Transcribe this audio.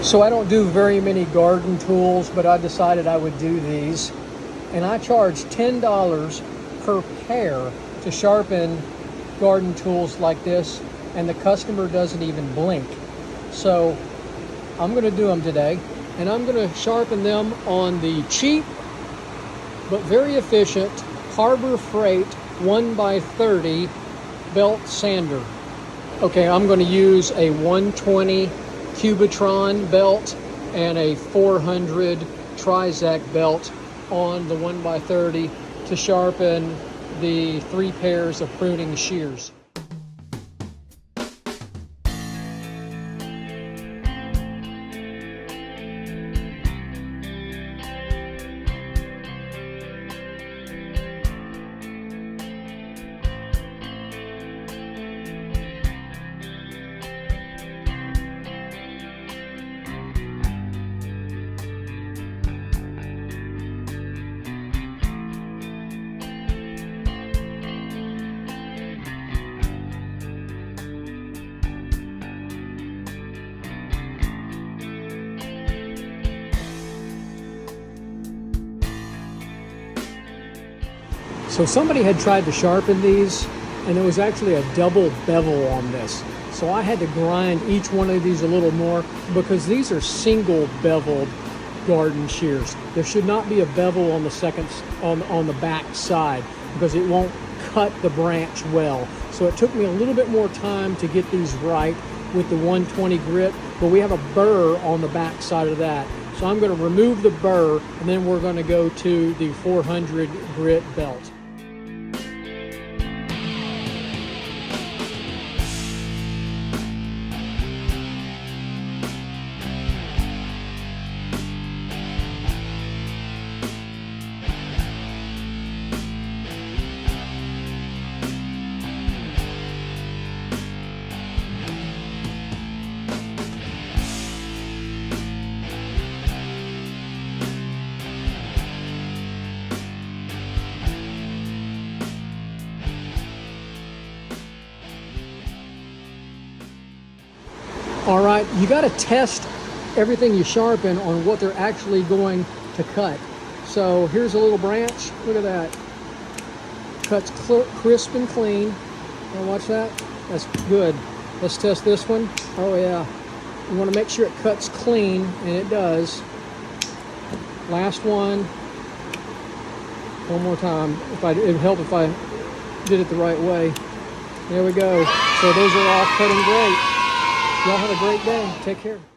So I don't do very many garden tools, but I decided I would do these. And I charge $10 per pair to sharpen garden tools like this, and the customer doesn't even blink. So I'm going to do them today, and I'm going to sharpen them on the cheap but very efficient Harbor Freight 1x30 belt sander. Okay, I'm going to use a 120 Cubitron belt and a 400 Trizac belt on the 1x30 to sharpen the 3 pairs of pruning shears. So somebody had tried to sharpen these, and there was actually a double bevel on this. So I had to grind each one of these a little more because these are single beveled garden shears. There should not be a bevel on the on the back side because it won't cut the branch well. So it took me a little bit more time to get these right with the 120 grit, but we have a burr on the back side of that. So I'm going to remove the burr, and then we're going to go to the 400 grit belt. All right, you got to test everything you sharpen on what they're actually going to cut. So here's a little branch. Look at that. Cuts crisp and clean. Now watch that. That's good. Let's test this one. Oh yeah. You want to make sure it cuts clean, and it does. Last one. One more time. It'd help if I did it the right way. There we go. So those are all cutting great. Y'all have a great day. Take care.